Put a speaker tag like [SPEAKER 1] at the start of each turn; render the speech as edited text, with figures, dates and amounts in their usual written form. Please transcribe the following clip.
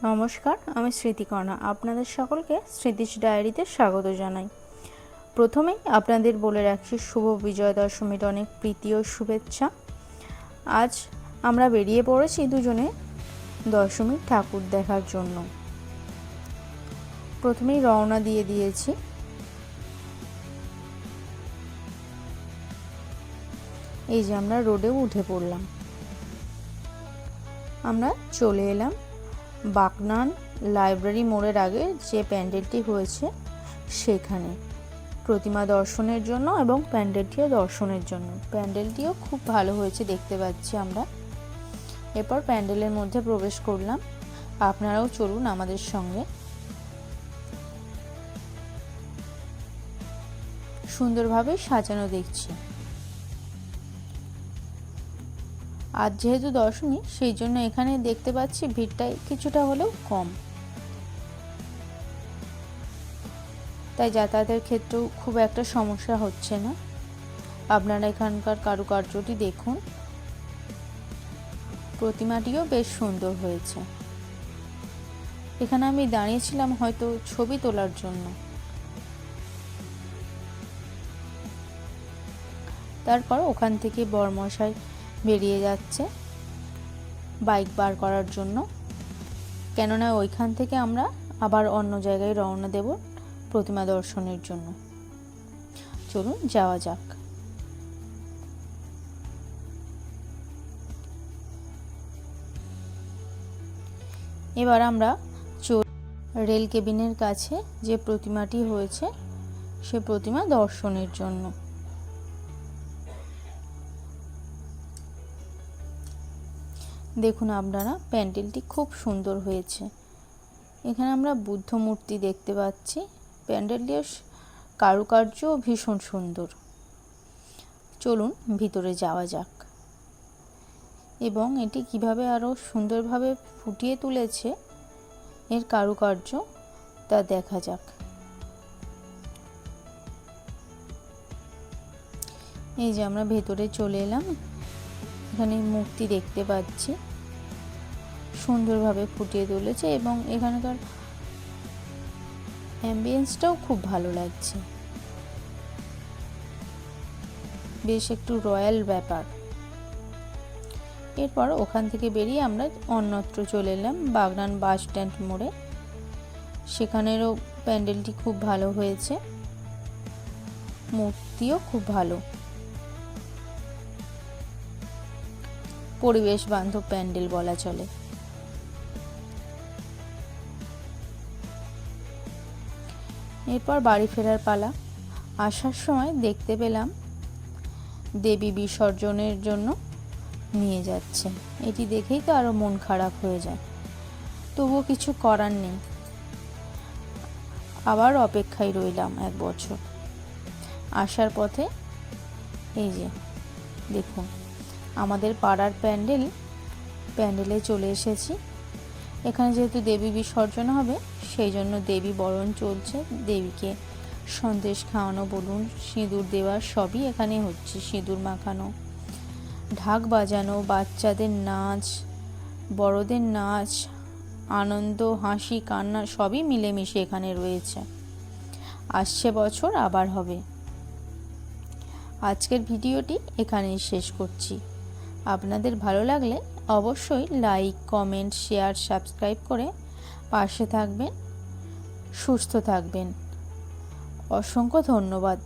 [SPEAKER 1] নমস্কার, আমি স্মৃতিকর্ণা। আপনাদের সকলকে স্মৃতিশ ডায়েরিতে স্বাগত জানাই। প্রথমেই আপনাদের বলে রাখছি, শুভ বিজয়া দশমীর অনেক প্রীতি ও শুভেচ্ছা। আজ আমরা বেরিয়ে পড়েছি দুজনে দশমীর ঠাকুর দেখার জন্য। প্রথমেই রওনা দিয়ে দিয়েছি। এই যে আমরা রোডেও উঠে পড়লাম। আমরা চলে এলাম বাগনান লাইব্রেরি মোড়ের আগে যে প্যান্ডেলটি হয়েছে সেখানে প্রতিমা দর্শনের জন্য এবং প্যান্ডেলটিও দর্শনের জন্য। প্যান্ডেলটিও খুব ভালো হয়েছে দেখতে পাচ্ছি আমরা। এরপর প্যান্ডেলের মধ্যে প্রবেশ করলাম। আপনারাও চলুন আমাদের সঙ্গে। সুন্দরভাবে সাজানো দেখছি। আজ যেহেতু দশমী, সেই জন্য এখানে দেখতে পাচ্ছি ভিড়টা কিছুটা হলেও কম, তাই যাতায়াতের ক্ষেত্রেও খুব একটা সমস্যা হচ্ছে না। আপনারা এখানকার কারুকার্যটি দেখুন। প্রতিমাটিও বেশ সুন্দর হয়েছে। এখানে আমি দাঁড়িয়েছিলাম হয়তো ছবি তোলার জন্য। তারপর ওখান থেকে বরমশাই বেরিয়ে যাচ্ছে বাইক বার করার জন্য, কেননা ওইখান থেকে আমরা আবার অন্য জায়গায় রওনা দেব প্রতিমা দর্শনের জন্য। চলুন যাওয়া যাক। এবার আমরা রেল কেবিনের কাছে যে প্রতিমাটি হয়েছে সে প্রতিমা দর্শনের জন্য। দেখুন আপনারা, প্যান্ডেলটি খুব সুন্দর হয়েছে। এখানে আমরা বুদ্ধ মূর্তি দেখতে পাচ্ছি। প্যান্ডেলটির কারুকার্যও ভীষণ সুন্দর। চলুন ভিতরে যাওয়া যাক এবং এটি কিভাবে আরো সুন্দরভাবে ফুটিয়ে তুলেছে এর কারুকার্য তা দেখা যাক। এই যে আমরা ভেতরে চলে এলাম। এখানে মূর্তি দেখতে পাচ্ছি, সুন্দরভাবে ফুটিয়ে তুলেছে এবং এখানকার অ্যাম্বিয়েন্সটাও খুব ভালো লাগছে। বেশ একটু রয়্যাল ব্যাপার। এরপর ওখান থেকে বেরিয়ে আমরা অন্যত্র চলে এলাম বাগনান বাস স্ট্যান্ড মোড়ে। সেখানেরও প্যান্ডেলটি খুব ভালো হয়েছে, মূর্তিও খুব ভালো। পরিবেশ বান্ধব প্যান্ডেল বলা চলে। এরপর বাড়ি ফেরার পালা। আসার সময় দেখতে পেলাম দেবী বিসর্জনের জন্য নিয়ে যাচ্ছে। এটি দেখেই তো আরো মন খারাপ হয়ে যায়, তবুও কিছু করার নেই। আবার অপেক্ষায় রইলাম এক বছর। আসার পথে এই যে দেখুন আমাদের পাড়ার প্যান্ডেলে চলে এসেছি। এখানে যেহেতু দেবী বিসর্জন হবে সেই জন্য দেবী বরণ চলছে। দেবীকে সন্দেশ খাওয়ানো বলুন, সিঁদুর দেওয়া, সবই এখানে হচ্ছে। সিঁদুর মাখানো, ঢাক বাজানো, বাচ্চাদের নাচ, বড়দের নাচ, আনন্দ, হাসি, কান্না সবই মিলেমিশে এখানে রয়েছে। আসছে বছর আবার হবে। আজকের ভিডিওটি এখানেই শেষ করছি। আপনাদের ভালো লাগলে অবশ্যই লাইক, কমেন্ট, শেয়ার, সাবস্ক্রাইব করে পাশে থাকবেন। সুস্থ থাকবেন। অসংখ্য ধন্যবাদ।